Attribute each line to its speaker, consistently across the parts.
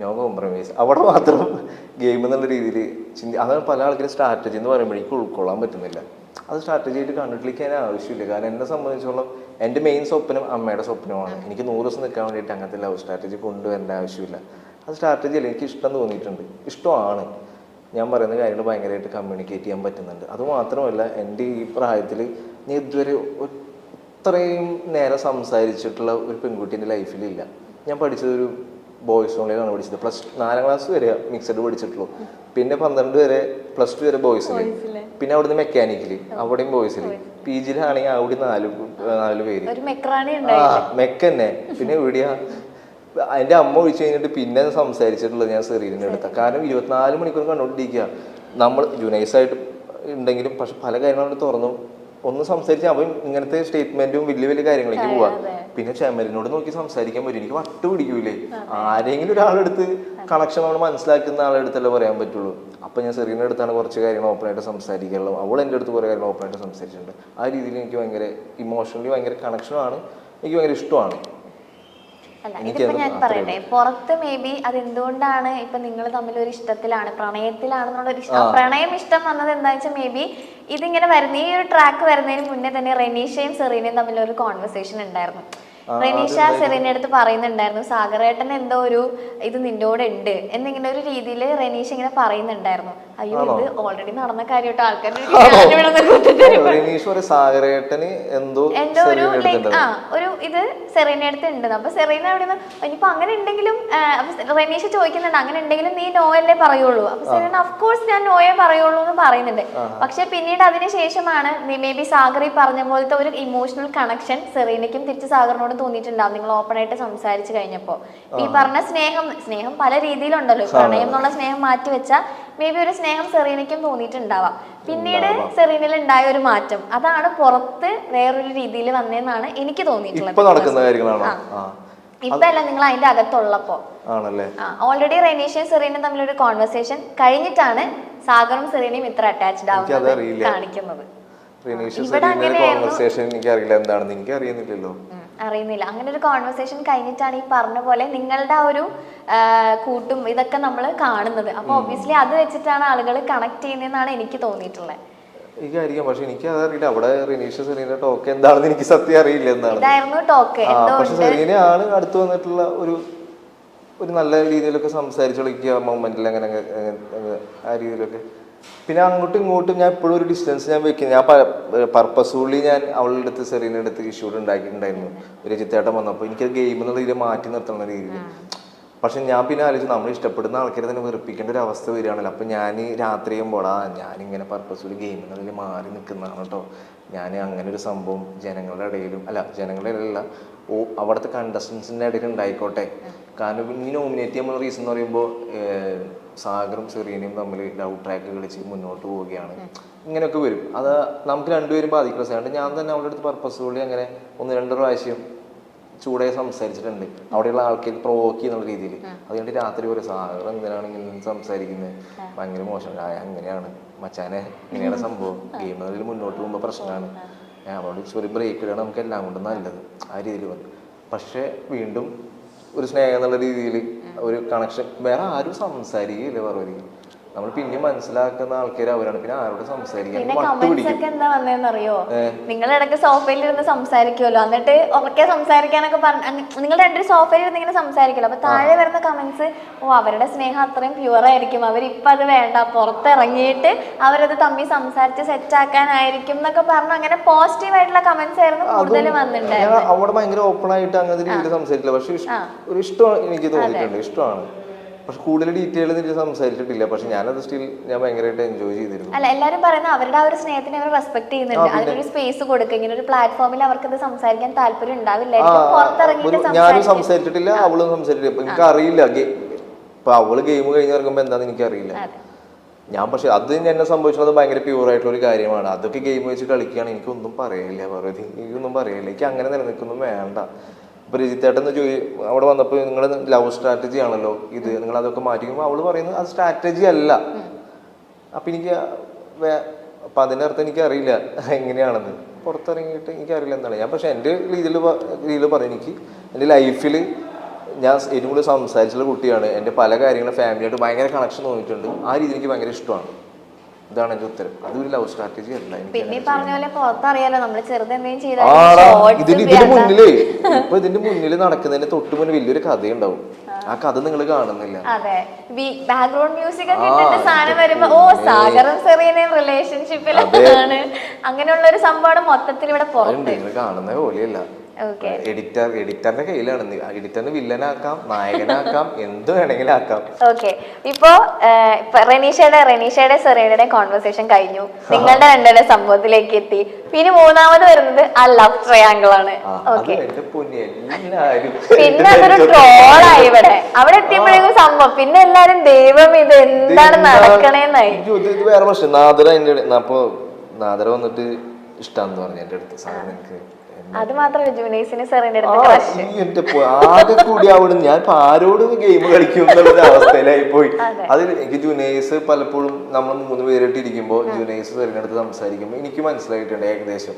Speaker 1: No compromise. അവിടെ മാത്രം game എന്നുള്ള രീതിയിൽ അതാണ് പല ആൾക്കാരും സ്ട്രാറ്റജി എന്ന് പറയുമ്പോൾ എനിക്ക് ഉൾക്കൊള്ളാൻ പറ്റുന്നില്ല. അത് സ്ട്രാറ്റജി ആയിട്ട് കണ്ടിട്ടിരിക്കാൻ ആവശ്യമില്ല. കാരണം എന്നെ സംബന്ധിച്ചോളം എൻ്റെ മെയിൻ സ്വപ്നം അമ്മയുടെ സ്വപ്നമാണ്. എനിക്ക് 100 ദിവസം നിൽക്കാൻ വേണ്ടിയിട്ട് അങ്ങനത്തെ ലവ് സ്ട്രാറ്റജി കൊണ്ടുവരേണ്ട ആവശ്യമില്ല. അത് സ്ട്രാറ്റജി അല്ല, എനിക്ക് ഇഷ്ടം തോന്നിയിട്ടുണ്ട്, ഇഷ്ടമാണ്. ഞാൻ പറയുന്ന കാര്യങ്ങൾ ഭയങ്കരമായിട്ട് കമ്മ്യൂണിക്കേറ്റ് ചെയ്യാൻ പറ്റുന്നുണ്ട്. അതുമാത്രമല്ല എൻ്റെ ഈ പ്രായത്തിൽ ഞാൻ ഇതുവരെ ഇത്രയും നേരം സംസാരിച്ചിട്ടുള്ള ഒരു പെൺകുട്ടി എൻ്റെ ലൈഫിലില്ല. ഞാൻ പഠിച്ചതൊരു ബോയ്സ് ഓൺലൈനാണ് പഠിച്ചത്. +4 ക്ലാസ് വരെ മിക്സഡ് പഠിച്ചിട്ടുള്ളൂ. പിന്നെ 12 വരെ +2 വരെ ബോയ്സിൽ, പിന്നെ അവിടുന്ന് മെക്കാനിക്കല് അവിടെയും ബോയ്സിൽ, PG-യിലാണെങ്കിൽ അവിടെ 4 പേര് മെക്ക തന്നെ. പിന്നെ എവിടെയാ എൻ്റെ അമ്മ ഒഴിച്ചു കഴിഞ്ഞിട്ട് പിന്നെ സംസാരിച്ചിട്ടുള്ളത് ഞാൻ സെറീനിൻ്റെ അടുത്ത. കാരണം 24 മണിക്കൂർ കണ്ടുകൊണ്ടിരിക്കുക. നമ്മൾ ജുനൈസായിട്ട് ഉണ്ടെങ്കിലും പക്ഷെ പല കാര്യങ്ങളും തുറന്നു ഒന്ന് സംസാരിച്ച് അവൻ ഇങ്ങനത്തെ സ്റ്റേറ്റ്മെന്റും വലിയ വലിയ കാര്യങ്ങളിലേക്ക് പോവാ. പിന്നെ ചെമലിനോട് നോക്കി സംസാരിക്കാൻ പറ്റും. എനിക്ക് വട്ട് പിടിക്കൂലേ? ആരെങ്കിലും ഒരാളെടുത്ത് കണക്ഷൻ നമ്മൾ മനസ്സിലാക്കുന്ന ആളെടുത്തല്ലേ പറയാൻ പറ്റുള്ളൂ. അപ്പൊ ഞാൻ സെറീനയുടെ അടുത്താണ് കുറച്ച് കാര്യങ്ങൾ ഓപ്പണായിട്ട് സംസാരിക്കാനുള്ളത്. അവൾ എൻ്റെ അടുത്ത് കുറേ കാര്യങ്ങൾ ഓപ്പണായിട്ട് സംസാരിച്ചിട്ടുണ്ട്. ആ രീതിയിൽ എനിക്ക് ഭയങ്കര ഇമോഷണലി ഭയങ്കര കണക്ഷനാണ്, എനിക്ക് ഭയങ്കര ഇഷ്ടമാണ്.
Speaker 2: അല്ല, ഇതിപ്പോ ഞാൻ പറയട്ടെ, പുറത്ത് മേ ബി അത് എന്തുകൊണ്ടാണ് ഇപ്പൊ നിങ്ങൾ തമ്മിൽ ഒരു ഇഷ്ടത്തിലാണ്, പ്രണയത്തിലാണെന്നുള്ളൊരു ഇഷ്ടം, പ്രണയം ഇഷ്ടം വന്നത് എന്താ വെച്ചാൽ മേ ബി ഇതിങ്ങനെ വരുന്ന ഈ ഒരു ട്രാക്ക് വരുന്നതിന് മുന്നേ തന്നെ റെനീഷയും സെറീനയും തമ്മിലൊരു കോൺവെർസേഷൻ ഉണ്ടായിരുന്നു. റെനീഷ സെറീനയുടെ അടുത്ത് പറയുന്നുണ്ടായിരുന്നു സാഗറേട്ടൻ എന്തോ ഒരു ഇത് നിന്റെ കൂടെ ഉണ്ട് എന്നിങ്ങനെ ഒരു രീതിയിൽ റെനീഷ ഇങ്ങനെ പറയുന്നുണ്ടായിരുന്നു. അയ്യോ ഇത് ഓൾറെഡി നടന്ന കാര്യമായിട്ട് ആൾക്കാർ
Speaker 1: എന്തോ
Speaker 2: ഒരു ലൈക്ക് ഒരു ഇത് സെറീന അടുത്ത് ഉണ്ട്. അപ്പൊ സെറീന അവിടെ നിന്ന് ഇനിയിപ്പോ അങ്ങനെ ഉണ്ടെങ്കിലും റെനീഷ ചോദിക്കുന്നുണ്ട് അങ്ങനെ ഉണ്ടെങ്കിലും നീ നോയല്ലേ പറയുള്ളൂ. അപ്പൊ സെറീന അഫ്കോഴ്സ് ഞാൻ നോയെ പറയുള്ളൂ എന്ന് പറയുന്നുണ്ട്. പക്ഷെ പിന്നീട് അതിനുശേഷമാണ് മേ ബി സാഗർ ഈ പറഞ്ഞ പോലത്തെ ഒരു ഇമോഷണൽ കണക്ഷൻ സെറീനയ്ക്കും തിരിച്ച് സാഗറിനോട് തോന്നിയിട്ടുണ്ടാവും നിങ്ങൾ ഓപ്പൺ ആയിട്ട് സംസാരിച്ചു കഴിഞ്ഞപ്പോ. ഈ പറഞ്ഞ സ്നേഹം പല രീതിയിലുണ്ടല്ലോ. പ്രണയം എന്നുള്ള സ്നേഹം മാറ്റി വെച്ചാൽ മേ ബി ഒരു സ്നേഹം സെറീനയ്ക്കും തോന്നിയിട്ടുണ്ടാവാം. പിന്നീട് സെറീനയിൽ ഉണ്ടായ ഒരു മാറ്റം അതാണ് പുറത്ത് വേറൊരു രീതിയിൽ വന്നതെന്നാണ് എനിക്ക് തോന്നിയിട്ടുള്ളത്. ഇപ്പൊ അല്ല, നിങ്ങൾ അതിന്റെ അകത്തുള്ളപ്പോ ഓൾറെഡി റെനീഷയും സെറീനയും തമ്മിലൊരു കോൺവെർസേഷൻ കഴിഞ്ഞിട്ടാണ് സാഗറും സെറീനയും ഇത്ര അറ്റാച്ച്ഡ് ആവുന്നത് കാണിക്കുന്നത്. അറിയുന്നില്ല. അങ്ങനെ ഒരു കോൺവെർസേഷൻ കഴിഞ്ഞിട്ടാണ് ഈ പറഞ്ഞ പോലെ നിങ്ങളുടെ ആ ഒരു കൂട്ടും ഇതൊക്കെ നമ്മൾ കാണുന്നത്. അപ്പൊ ഒബ്വിയസ്ലി അത് വെച്ചിട്ടാണ് ആളുകൾ കണക്ട് ചെയ്യുന്നതെന്നാണ് എനിക്ക് തോന്നിയിട്ടുള്ളത്.
Speaker 1: എനിക്കറിയാം, പക്ഷെ എനിക്ക് അതറിയില്ല. അവിടെ റെനീഷ സെറീന ടോക്ക് എന്താണെന്ന് എനിക്ക് സത്യം അറിയില്ല
Speaker 2: ഇതായിരുന്നു ടോക്ക്.
Speaker 1: പക്ഷെ സെറീനയാണ് അടുത്ത് വന്നിട്ടുള്ള ഒരു നല്ല രീതിയിലൊക്കെ സംസാരിച്ചു മൊമെന്റിൽ അങ്ങനെ ആ രീതിയിലൊക്കെ. പിന്നെ അങ്ങോട്ടും ഇങ്ങോട്ടും ഞാൻ ഇപ്പോഴും ഒരു ഡിസ്റ്റൻസ് ഞാൻ വെക്കുന്നത്. ഞാൻ പർപ്പസ്ഫുള്ളി ഞാൻ അവളുടെ അടുത്ത് സെറീനയുടെ അടുത്ത് ഇഷ്യൂഡ് ഉണ്ടാക്കിയിട്ടുണ്ടായിരുന്നു. ഒരു ചിത്തേട്ടം വന്നപ്പോൾ എനിക്കത് ഗെയിം എന്നുള്ള രീതിയിൽ മാറ്റി നിർത്തുന്ന രീതിയിൽ. പക്ഷെ ഞാൻ പിന്നെ ആലോചിച്ചു നമ്മൾ ഇഷ്ടപ്പെടുന്ന ആൾക്കാരെ തന്നെ വെറുപ്പിക്കേണ്ട ഒരു അവസ്ഥ വരികയാണല്ലോ. അപ്പം ഞാൻ രാത്രി ചെയ്യുമ്പോഴാ ഞാനിങ്ങനെ പർപ്പസ്ഫുള്ളി ഗെയിം എന്നതിൽ മാറി നിൽക്കുന്നതാണ് കേട്ടോ. ഞാൻ അങ്ങനെ ഒരു സംഭവം ജനങ്ങളുടെ ഇടയിലും ജനങ്ങളുടെ ഇടയിലല്ല അവിടുത്തെ കണ്ടസ്റ്റൻസിൻ്റെ ഇടയിൽ ഉണ്ടായിക്കോട്ടെ. കാരണം ഈ നോമിനേറ്റ് ചെയ്യുമ്പോൾ റീസൺ എന്ന് പറയുമ്പോൾ സാഗറും സെറീനയും തമ്മിൽ ലവ് ട്രാക്ക് കളിച്ച് മുന്നോട്ട് പോവുകയാണ്. ഇങ്ങനെയൊക്കെ വരും. അത് നമുക്ക് രണ്ടുപേരും ബാധിക്കുന്ന സാധനം. ഞാൻ തന്നെ അവളുടെ അടുത്ത് പർപ്പസ്ഫുള്ളി അങ്ങനെ 1-2 പ്രാവശ്യം ചൂടായി സംസാരിച്ചിട്ടുണ്ട്, അവിടെയുള്ള ആൾക്കാർ പ്രൊവോക്ക് ചെയ്യുന്ന രീതിയിൽ. അതുകൊണ്ട് രാത്രി ഒരു സാഗർ എന്തിനാണ് ഇങ്ങനെ സംസാരിക്കുന്നത്, ഭയങ്കര മോശം, അങ്ങനെയാണ് മച്ചാനെ, ഇങ്ങനെയാണ് സംഭവം, ഗെയിം അതിൽ മുന്നോട്ട് പോകുമ്പോൾ പ്രശ്നമാണ്, അവളോട് ഒരു ബ്രേക്ക് ഇടാണ് നമുക്ക് എല്ലാം കൊണ്ടും നല്ലത്, ആ രീതിയിൽ വന്നു. പക്ഷെ വീണ്ടും ഒരു സ്നേഹം എന്നുള്ള രീതിയിൽ ഒരു കണക്ഷൻ വേറെ ആരും സംസാരിക്കില്ല. പറവരി നമ്മൾ പിന്നെ മനസ്സിലാക്കുന്ന ആൾക്കാർ അവരാണ്. പിന്നെ ആരോട് സംസാരിക്കാൻ
Speaker 2: എന്താ വന്നതെന്നറിയോ? നിങ്ങൾ ഇടയ്ക്ക് സോഫയിൽ ഇരുന്ന് സംസാരിക്കുമല്ലോ, എന്നിട്ട് ഉറക്കെ സംസാരിക്കാനൊക്കെ നിങ്ങൾ രണ്ടു സോഫയിൽ ഇരുന്ന് ഇങ്ങനെ സംസാരിക്കുമല്ലോ. അപ്പൊ താഴെ വരുന്ന കമന്റ്സ് അവരുടെ സ്നേഹം അത്രയും പ്യുവർ ആയിരിക്കും, അവരിപ്പൊ അത് വേണ്ട, പുറത്തിറങ്ങിയിട്ട് അവരത് തമ്മിൽ സംസാരിച്ച് സെറ്റ് ആക്കാനായിരിക്കും എന്നൊക്കെ പറഞ്ഞു. അങ്ങനെ പോസിറ്റീവ് ആയിട്ടുള്ള കമന്റ്സ് ആയിരുന്നു കൂടുതൽ വന്നിട്ടുണ്ടായിരുന്നു.
Speaker 1: അവിടെ ഭയങ്കര ഓപ്പൺ ആയിട്ട് അങ്ങനത്തെ രീതിയിൽ സംസാരിക്കില്ല. പക്ഷെ ഒരു ഇഷ്ടം എനിക്ക് തോന്നിയിട്ടുണ്ട്, ഇഷ്ടമാണ്. പക്ഷെ കൂടുതൽ ഡീറ്റെയിൽ സംസാരിച്ചിട്ടില്ല. പക്ഷെ ഞാനത് സ്റ്റിൽ ഞാൻ ഭയങ്കരമായിട്ട് എൻജോയ് ചെയ്തിരുന്നു.
Speaker 2: അല്ല, എല്ലാവരും പറയുന്നത് അവരുടെ ആ ഒരു സ്നേഹത്തിനെ അവർ റെസ്പെക്ട് ചെയ്യുന്നുണ്ട്, അതിനൊരു സ്പേസ് കൊടുക്കുക. ഇങ്ങനെ ഒരു പ്ലാറ്റ്ഫോമിൽ അവർക്ക് അത് സംസാരിക്കാൻ താല്പര്യം ഉണ്ടാവില്ലായിരിക്കും.
Speaker 1: ഞാനും സംസാരിച്ചിട്ടില്ല, അവളും സംസാരിച്ചിട്ടില്ല. എനിക്ക് അറിയില്ല ഇപ്പൊ അവള് ഗെയിം കഴിഞ്ഞ് ഇറങ്ങുമ്പോ എന്താന്ന് എനിക്കറിയില്ല. ഞാൻ പക്ഷെ അത് എന്നെ സംഭവിച്ചത് ഭയങ്കര പ്യൂർ ആയിട്ടുള്ള ഒരു കാര്യമാണ്. അതൊക്കെ ഗെയിം വെച്ച് കളിക്കുകയാണ്, എനിക്കൊന്നും പറയില്ല, വെറുതെ എനിക്കൊന്നും പറയില്ല. എനിക്ക് അങ്ങനെ നിലനിൽക്കൊന്നും വേണ്ട. ഇപ്പൊ രജിത്തേട്ടെന്ന് അവിടെ വന്നപ്പോൾ നിങ്ങൾ ലവ് സ്ട്രാറ്റജി ആണല്ലോ ഇത്, നിങ്ങൾ അതൊക്കെ മാറ്റിക്കുമ്പോൾ അവള് പറയുന്നത് അത് സ്ട്രാറ്റജി അല്ല. അപ്പൊ എനിക്ക് അപ്പൊ അതിൻ്റെ അർത്ഥം എനിക്കറിയില്ല എങ്ങനെയാണെന്ന്. പുറത്തിറങ്ങിയിട്ട് എനിക്കറിയില്ല എന്താണ് ഞാൻ. പക്ഷെ എൻ്റെ രീതിയിൽ പറയും, എനിക്ക് എൻ്റെ ലൈഫിൽ ഞാൻ ഏറ്റവും കൂടുതൽ സംസാരിച്ചുള്ള കുട്ടിയാണ്. എൻ്റെ പല കാര്യങ്ങളും ഫാമിലിയായിട്ട് ഭയങ്കര കണക്ഷൻ തോന്നിയിട്ടുണ്ട്. ആ രീതി എനിക്ക് ഭയങ്കര ഇഷ്ടമാണ്. ഇതാണ് എൻ്റെ ഉത്തരം. അതൊരു ലവ് സ്ട്രാറ്റജി അല്ല.
Speaker 2: പിന്നെ ഈ പറഞ്ഞ പോലെ പുറത്തറിയാലോ നമ്മള് ചെറുത് എന്തെങ്കിലും
Speaker 1: ഇതിന്റെ മുന്നിലേ ഇപ്പൊ ഇതിന്റെ മുന്നിൽ നടക്കുന്നതിന് തൊട്ട് മുന്നിൽ വലിയൊരു കഥയുണ്ടാവും. ആ കഥ നിങ്ങൾ കാണുന്നില്ല.
Speaker 2: അതെ, ബാക്ക്ഗ്രൗണ്ട് മ്യൂസിക് ഒക്കെ ഇട്ടിട്ട് സാധനം വരുമ്പോ ഓ സാഗറും സെറീനയും റിലേഷൻഷിപ്പിലാണ്, അങ്ങനെയുള്ള ഒരു സംഭവമാണ് മൊത്തത്തിൽ ഇവിടെ പുറത്ത്.
Speaker 1: നിങ്ങൾ കാണുന്ന പോലെയല്ല. എഡിറ്ററിന്റെ കയ്യിലാണ്. എഡിറ്ററിന് വില്ലനാക്കാം, നായകനാക്കാം, എന്ത് വേണമെങ്കിലും ആക്കാം.
Speaker 2: ഓക്കെ, ഇപ്പോ റെനീഷയുടെ സെറീനയുടെ കോൺവെർസേഷൻ കഴിഞ്ഞു, നിങ്ങളുടെ രണ്ടുപേരുടെ സംഭവത്തിലേക്ക് എത്തി. പിന്നെ മൂന്നാമത് വരുന്നത് ആ ലവ് ട്രയാങ്കിൾ ആണ്. ഓക്കെ, പിന്നെ അതൊരു ട്രോളായി ഇവിടെ. അവിടെ എത്തിയപ്പോഴേക്കും സംഭവം പിന്നെ എല്ലാരും ദൈവം ഇത് എന്താണ് നടക്കണേന്നായി.
Speaker 1: ഇത് വേറെ പ്രശ്നം. നാദര വന്നിട്ട് ഇഷ്ടാന്ന് പറഞ്ഞു എന്റെ അടുത്ത്. സാധനം
Speaker 2: അത് മാത്രമല്ല ജൂനൈസിന് സെറീനയുടെ
Speaker 1: ആകെ കൂടി അവിടെ ഞാൻ ആരോട് ഗെയിം കളിക്കും എന്നുള്ള അവസ്ഥയിലായി പോയി. അതിൽ എനിക്ക് ജുനൈസ് പലപ്പോഴും നമ്മൾ 3 പേരായിട്ട് ഇരിക്കുമ്പോൾ ജുനൈസ് സെറീനയുടെ അടുത്ത് സംസാരിക്കുമ്പോൾ എനിക്ക് മനസ്സിലായിട്ടുണ്ട് ഏകദേശം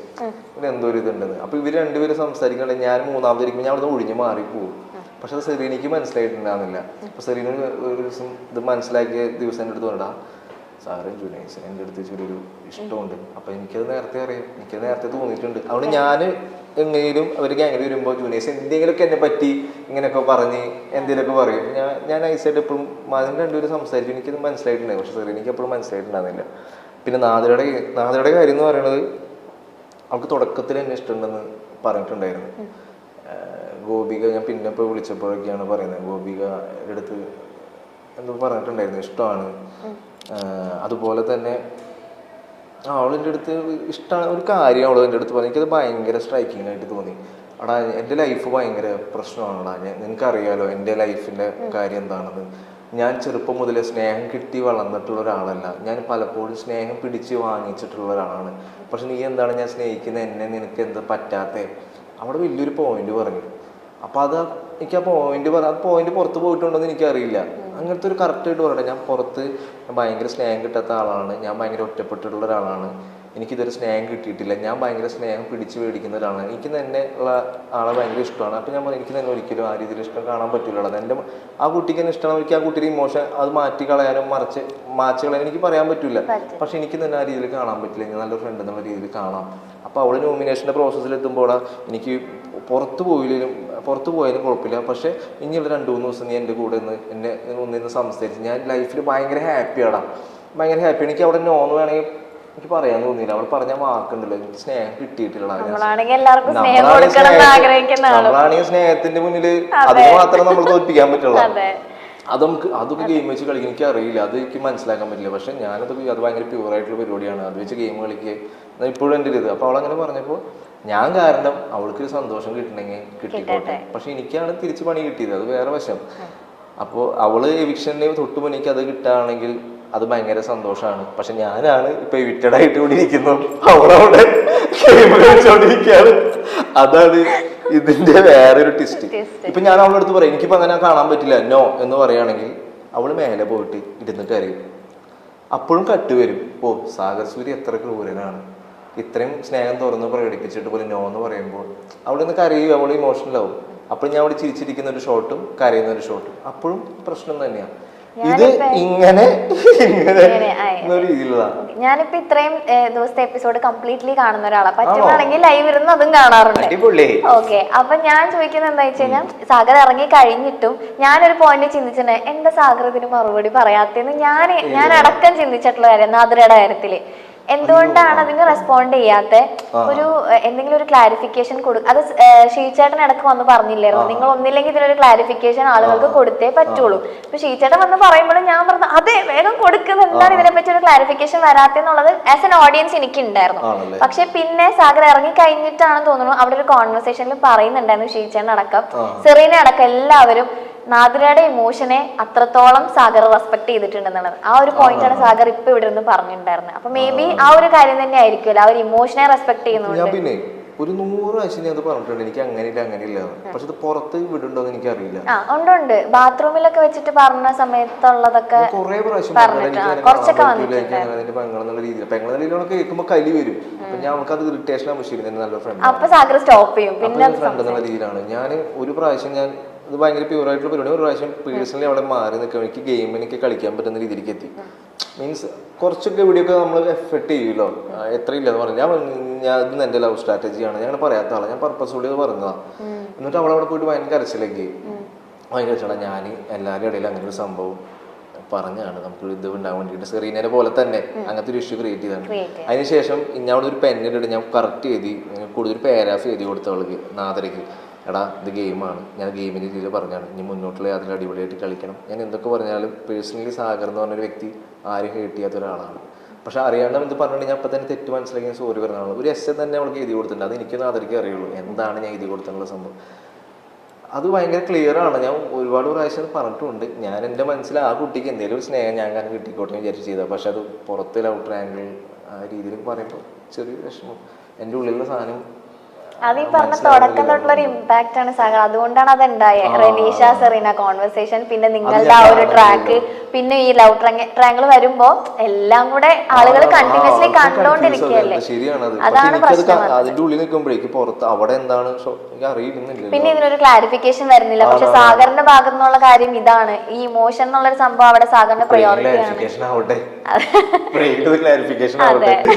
Speaker 1: ഇവിടെ എന്തോ ഒരു ഇതുണ്ടെന്ന്. അപ്പൊ ഇവര് രണ്ടുപേരും സംസാരിക്കണ്ടേ, ഞാൻ മൂന്നാമതിരിക്കുമ്പോൾ ഞാൻ അവിടെ ഒഴിഞ്ഞു മാറിപ്പോകും. പക്ഷെ അത് സെറീനയ്ക്ക് മനസ്സിലായിട്ടുണ്ടാകുന്നില്ല. അപ്പൊ സെറീന ഒരു ദിവസം ഇത് മനസ്സിലാക്കിയ ദിവസം എൻ്റെ അടുത്ത് പറഞ്ഞാ സാറും ജുനൈസ് എൻ്റെ അടുത്ത് ചെറിയൊരു ഇഷ്ടമുണ്ട്. അപ്പൊ എനിക്കത് നേരത്തെ അറിയാം, എനിക്കത് നേരത്തെ തോന്നിയിട്ടുണ്ട്. അതുകൊണ്ട് ഞാൻ എങ്ങനെയും അവർ ഗ്യാങ്ങിൽ വരുമ്പോൾ ജുനൈസ് എന്തെങ്കിലുമൊക്കെ എന്നെ പറ്റി ഇങ്ങനെയൊക്കെ പറഞ്ഞ് എന്തെങ്കിലുമൊക്കെ പറയും. ഞാൻ നൈസായിട്ട് എപ്പോഴും അതിന് രണ്ടുപേരും സംസാരിച്ചു. എനിക്കത് മനസ്സിലായിട്ടുണ്ടായി. പക്ഷെ സാർ എനിക്ക് എപ്പോഴും മനസ്സിലായിട്ടുണ്ടാകുന്നില്ല. പിന്നെ നാദരയുടെ കാര്യം എന്ന് പറയുന്നത് അവൾക്ക് തുടക്കത്തിൽ എന്നെ ഇഷ്ടമുണ്ടെന്ന് പറഞ്ഞിട്ടുണ്ടായിരുന്നു. ഗോപിക ഞാൻ പിന്നെ ഇപ്പോൾ വിളിച്ചപ്പോഴൊക്കെയാണ് പറയുന്നത്, ഗോപിക എടുത്ത് എന്തോ പറഞ്ഞിട്ടുണ്ടായിരുന്നു ഇഷ്ടമാണ്. അതുപോലെ തന്നെ അവളെൻ്റെ അടുത്ത് ഇഷ്ടമാണ് ഒരു കാര്യം അവൾ എൻ്റെ അടുത്ത് പറഞ്ഞു. എനിക്കത് ഭയങ്കര സ്ട്രൈക്കിംഗ് ആയിട്ട് തോന്നി. എടാ എൻ്റെ ലൈഫ് ഭയങ്കര പ്രശ്നമാണെടാ, നിനക്കറിയാലോ എൻ്റെ ലൈഫിൻ്റെ കാര്യം എന്താണെന്ന്. ഞാൻ ചെറുപ്പം മുതലേ സ്നേഹം കിട്ടി വളർന്നിട്ടുള്ള ഒരാളല്ല. ഞാൻ പലപ്പോഴും സ്നേഹം പിടിച്ച് വാങ്ങിച്ചിട്ടുള്ള ഒരാളാണ്. പക്ഷെ നീ എന്താണ് ഞാൻ സ്നേഹിക്കുന്ന എന്നെ നിനക്ക് എന്താ പറ്റാത്തേ? അവിടെ വലിയൊരു പോയിന്റ് പറഞ്ഞു. അപ്പം അത് എനിക്ക് ആ പോയിന്റ് പുറത്ത് പോയിട്ടുണ്ടോ എന്ന് എനിക്കറിയില്ല. അങ്ങനത്തെ ഒരു കറക്റ്റായിട്ട് പറയട്ടെ, ഞാൻ പുറത്ത് ഭയങ്കര സ്നേഹം കിട്ടാത്ത ആളാണ്, ഞാൻ ഭയങ്കര ഒറ്റപ്പെട്ടിട്ടുള്ള ഒരാളാണ്, എനിക്കിതൊരു സ്നേഹം കിട്ടിയിട്ടില്ല, ഞാൻ ഭയങ്കര സ്നേഹം പിടിച്ച് മേടിക്കുന്ന ഒരാളാണ്, എനിക്ക് തന്നെ ഉള്ള ആളെ ഭയങ്കര ഇഷ്ടമാണ്. അപ്പം ഞാൻ പറഞ്ഞു എനിക്ക് തന്നെ ഒരിക്കലും ആ രീതിയിൽ ഇഷ്ടം കാണാൻ പറ്റില്ല. എൻ്റെ ആ കുട്ടിക്ക് തന്നെ ഇഷ്ടമാണ്, എനിക്ക് ആ കുട്ടിയുടെ ഇമോഷൻ അത് മാറ്റി കളയാനും മാച്ച് കളയാനും എനിക്ക് പറയാൻ പറ്റില്ല. പക്ഷെ എനിക്ക് തന്നെ ആ രീതിയിൽ കാണാൻ പറ്റില്ല. ഞാൻ നല്ലൊരു ഫ്രണ്ട് എന്നുള്ള രീതിയിൽ കാണാം. അപ്പോൾ അവൾ നോമിനേഷൻ്റെ പ്രോസസ്സിൽ എത്തുമ്പോൾ എനിക്ക് പുറത്ത് പോയാലും കുഴപ്പമില്ല, പക്ഷെ ഇനിയുള്ള 2-3 ദിവസം നീ എൻ്റെ കൂടെ എന്നെ ഒന്നിന്ന് സംസാരിച്ച് ഞാൻ ലൈഫിൽ ഭയങ്കര ഹാപ്പിയാണ്. എനിക്ക് അവിടെ നോന്ന് വേണമെങ്കിൽ എനിക്ക് പറയാൻ തോന്നിയില്ല. അവൾ പറഞ്ഞ വാക്കുണ്ടല്ലോ, എനിക്ക് സ്നേഹം കിട്ടിയിട്ടില്ല. നമ്മളാണെങ്കിൽ സ്നേഹത്തിന്റെ മുന്നിൽ അതിന് മാത്രമേ നമ്മൾ തോൽപ്പിക്കാൻ പറ്റുള്ളൂ. അതൊക്കെ ഗെയിം വെച്ച് കളിക്കാൻ എനിക്ക് അറിയില്ല, അത് എനിക്ക് മനസ്സിലാക്കാൻ പറ്റില്ല. പക്ഷെ അത് ഭയങ്കര പ്യൂറായിട്ടുള്ള പരിപാടിയാണ്. അത് വെച്ച് ഗെയിം കളിക്കുക ഇപ്പോഴും എൻ്റെ ഇത്. അപ്പോൾ അവളങ്ങനെ പറഞ്ഞപ്പോൾ ഞാൻ കാരണം അവൾക്കൊരു സന്തോഷം കിട്ടണമെങ്കിൽ കിട്ടിക്കോട്ടെ. പക്ഷെ എനിക്കാണ് തിരിച്ച് പണി കിട്ടിയത്, അത് വേറെ വശം. അപ്പോൾ അവള് എവിക്ഷൻ്റെ തൊട്ട് മുന്നിലേക്ക് അത് കിട്ടുകയാണെങ്കിൽ അത് ഭയങ്കര സന്തോഷമാണ്. പക്ഷെ ഞാനാണ് ഇപ്പൊ എവിക്റ്റഡ് ആയിട്ട് കൂടി ഇരിക്കുന്നത്, അവളവിടെ കളിച്ചോണ്ടിരിക്കുകയാണ്. അതാണ് ഇതിന്റെ വേറൊരു ട്വിസ്റ്റ്. ഇപ്പൊ ഞാൻ അവളുടെ അടുത്ത് പറയും എനിക്കിപ്പോ അങ്ങനെ കാണാൻ പറ്റില്ല നോ എന്ന് പറയുകയാണെങ്കിൽ അവള് മേലെ പോയിട്ട് ഇരുന്നിട്ട് അറിയും. അപ്പോഴും കട്ട് വരും, ഓ സാഗർ സൂര്യ എത്ര ക്രൂരനാണ്, ഇത്രയും സ്നേഹം തുറന്ന് പ്രകടിപ്പിച്ചിട്ട് പോലും നോ എന്ന് പറയുമ്പോൾ അവിടെ നിന്ന് കരയും, അവൾ ഇമോഷണലാവും. അപ്പോൾ ഞാൻ അവിടെ ചിരിച്ചിരിക്കുന്ന ഒരു ഷോട്ടും കരയുന്ന ഒരു ഷോട്ടും അപ്പോഴും പ്രശ്നം തന്നെയാണ്. ഇത് ഇങ്ങനെ
Speaker 2: ഞാനിപ്പോ ഇത്രയും ദിവസത്തെ എപ്പിസോഡ് കംപ്ലീറ്റ്ലി കാണുന്ന ഒരാളാണ്. പറ്റുവാണെങ്കിൽ ലൈവ് ഇരുന്ന് അതും കാണാറുണ്ട്. ഓക്കെ, അപ്പൊ ഞാൻ ചോദിക്കുന്നത് എന്താ വെച്ച് കഴിഞ്ഞാൽ സാഗർ ഇറങ്ങി കഴിഞ്ഞിട്ടും ഞാനൊരു പോയിന്റ് ചിന്തിച്ചിട്ടുണ്ട്, എന്താ സാഗർ ഇതിന് മറുപടി പറയാത്തേന്ന് ഞാൻ അടക്കം ചിന്തിച്ചിട്ടുള്ള കാര്യം നാദിരയുടെ കാര്യത്തില്. എന്തുകൊണ്ടാണ് അതിന് റെസ്പോണ്ട് ചെയ്യാത്ത ഒരു എന്തെങ്കിലും ഒരു ക്ലാരിഫിക്കേഷൻ കൊടുക്കും. അത് ഷീച്ചേട്ടൻ ഇടക്ക് വന്ന് പറഞ്ഞില്ലായിരുന്നു, നിങ്ങൾ ഒന്നില്ലെങ്കിൽ ഇതിനൊരു ക്ലാരിഫിക്കേഷൻ ആളുകൾക്ക് കൊടുത്തേ പറ്റുള്ളൂ. ഇപ്പൊ ഷീച്ചേട്ടൻ വന്ന് പറയുമ്പോഴും ഞാൻ പറഞ്ഞു അതെ വേഗം കൊടുക്കുന്നത്, എന്താണ് ഇതിനെപ്പറ്റി ഒരു ക്ലാരിഫിക്കേഷൻ വരാത്തെന്നുള്ളത് ആസ് എൻ ഓഡിയൻസ് എനിക്ക് ഉണ്ടായിരുന്നു. പക്ഷെ പിന്നെ സാഗർ ഇറങ്ങി കഴിഞ്ഞിട്ടാണെന്ന് തോന്നുന്നു അവിടെ ഒരു കോൺവെർസേഷനിൽ പറയുന്നുണ്ടായിരുന്നു ഷീച്ചേട്ടൻ അടക്കം സെറീന അടക്കം എല്ലാവരും നാദിരയുടെ ഇമോഷനെ അത്രത്തോളം സാഗർ റെസ്പെക്ട് ചെയ്തിട്ടുണ്ടെന്നുള്ളത്. ആ ഒരു പോയിന്റാണ് സാഗർ ഇപ്പൊ ഇവിടെ നിന്ന് പറഞ്ഞിട്ടുണ്ടായിരുന്നത്. അപ്പൊ മേ ബി ആ ഒരു കാര്യം തന്നെ ആയിരിക്കുമല്ലോ, ആ ഒരു ഇമോഷനെ റെസ്പെക്ട് ചെയ്യുന്നുണ്ട്.
Speaker 1: പിന്നെ ഒരു 100 പ്രാവശ്യം അത് പറഞ്ഞിട്ടുണ്ട്, എനിക്ക് അങ്ങനെയില്ല. പക്ഷെ ഇത് പുറത്ത് വിടുണ്ടോ എന്ന് എനിക്ക് അറിയില്ല.
Speaker 2: ഉണ്ട് ബാത്റൂമിലൊക്കെ വെച്ചിട്ട് പറഞ്ഞ സമയത്തുള്ളതൊക്കെ
Speaker 1: കുറെ പ്രാവശ്യം
Speaker 2: കുറച്ചൊക്കെ വന്നിട്ടുണ്ട്.
Speaker 1: പെങ്ങളെന്നുള്ള രീതിയിലൊക്കെ കേൾക്കുമ്പോൾ കലി വരും. അപ്പൊ ഞാൻ നമുക്ക് അത് ഇറിറ്റേഷൻ ആവശ്യം നല്ല ഫ്രണ്ട്.
Speaker 2: അപ്പൊ സാഗർ സ്റ്റോപ്പ് ചെയ്യും. പിന്നെ
Speaker 1: ഫ്രണ്ട് എന്നുള്ള രീതിയിലാണ്. ഞാൻ ഒരു പ്രാവശ്യം ഞാൻ അത് ഭയങ്കര പ്യൂറായിട്ടുള്ള പരിപാടി. ഒരു പ്രാവശ്യം പേഴ്സണലി അവിടെ മാറി നിൽക്കാൻ എനിക്ക് ഗെയിമിനൊക്കെ കളിക്കാൻ പറ്റുന്ന രീതിയിലേക്ക് എത്തി. മീൻസ് കുറച്ചൊക്കെ ഇവിടെയൊക്കെ നമ്മൾ എഫർട്ട് ചെയ്യുമല്ലോ, എത്ര ഇല്ലെന്ന് പറഞ്ഞു. ഞാൻ ഇത് എൻ്റെ ലവ് സ്ട്രാറ്റജിയാണ്, ഞാൻ പറയാത്ത ആളാണ്, ഞാൻ പർപ്പസ്ഫുള്ളി അത് പറഞ്ഞതാണ്. എന്നിട്ട് അവളവിടെ പോയിട്ട് ഭയങ്കര കരച്ചിലേക്ക് ഭയങ്കര ചേട്ടാ ഞാൻ എല്ലാവരുടെ ഇടയിൽ അങ്ങനെ ഒരു സംഭവം പറഞ്ഞാണ്, നമുക്ക് ഇത് ഉണ്ടാകാൻ വേണ്ടിയിട്ട് സെറീനയെ പോലെ തന്നെ അങ്ങനത്തെ ഒരു ഇഷ്യൂ ക്രിയേറ്റ് ചെയ്താണ്. അതിനുശേഷം ഞാൻ അവിടെ ഒരു പെന്നിട്ട് ഞാൻ കറക്റ്റ് എഴുതി കൂടുതൽ പാരാഫ് എഴുതി കൊടുത്തവൾക്ക് നാദരയ്ക്ക്, എടാ ഇത് ഗെയിമാണ്, ഞാൻ ഗെയിമിൻ്റെ രീതിയിൽ പറഞ്ഞാണ്, ഇനി മുന്നോട്ടുള്ള അതിൽ അടിപൊളിയായിട്ട് കളിക്കണം. ഞാൻ എന്തൊക്കെ പറഞ്ഞാലും പേഴ്സണലി സാഗർ എന്ന് പറഞ്ഞൊരു വ്യക്തി ആരും ഹേട്ട് ചെയ്യാത്ത ഒരാളാണ്. പക്ഷെ അറിയാണ്ട് ഇത് പറഞ്ഞിട്ട് ഞാൻ അപ്പം തന്നെ തെറ്റ് മനസ്സിലാക്കി ഞാൻ സോറി പറഞ്ഞാണ്. ഒരു എസ് തന്നെ അവൾക്ക് എഴുതി കൊടുത്തിട്ടുണ്ട്, അത് എനിക്ക് നാദരയ്ക്ക് അറിയുള്ളൂ എന്താണ് ഞാൻ എഴുതി കൊടുത്തിട്ടുള്ള സംഭവം. അത് ഭയങ്കര ക്ലിയർ ആണ്. ഞാൻ ഒരുപാട് പ്രാവശ്യം പറഞ്ഞിട്ടുണ്ട്, ഞാൻ എൻ്റെ മനസ്സിൽ ആ കുട്ടിക്ക് എന്തെങ്കിലും ഒരു സ്നേഹം ഞാൻ കാരണം കിട്ടിക്കോട്ടെ വിചാരിച്ച് ചെയ്താൽ. പക്ഷെ അത് പുറത്ത് ലവ് ട്രയാങ്കിൾ ആ രീതിയിൽ പറയുമ്പോൾ ചെറിയ വിഷമം, എൻ്റെ ഉള്ളിലുള്ള സാധനം
Speaker 2: അത് ഈ പറഞ്ഞ തുടക്കം തൊട്ടുള്ള ഒരു ഇമ്പാക്ട് ആണ് സാഗർ, അതുകൊണ്ടാണ് അത് ഉണ്ടായത്. റെനീഷ സെറീന കോൺവെർസേഷൻ, പിന്നെ നിങ്ങളുടെ ആ ഒരു ട്രാക്ക്, പിന്നെ ഈ ലവ് ട്രാങ്കിൾ വരുമ്പോ എല്ലാം കൂടെ ആളുകൾ കണ്ടിന്യൂസ്ലി കണ്ടോണ്ടിരിക്കുകയല്ലേ. അതാണ് പ്രശ്നം.
Speaker 1: അതിന്റെ ഉള്ളിൽ നിൽക്കുമ്പോഴേക്ക് പുറത്ത് അവിടെ എന്താണ് അറിയുന്നില്ല.
Speaker 2: പിന്നെ ഇതിനൊരു ക്ലാരിഫിക്കേഷൻ വരുന്നില്ല. പക്ഷെ സാഗറിന്റെ ഭാഗത്തു നിന്നുള്ള കാര്യം ഇതാണ്, ഈ ഇമോഷൻ എന്നുള്ളൊരു സംഭവം അവിടെ സാഗറിന്റെ പ്രയോറിറ്റി ആണ്.
Speaker 1: ക്ലാരിഫിക്കേഷൻ ആവട്ടെ.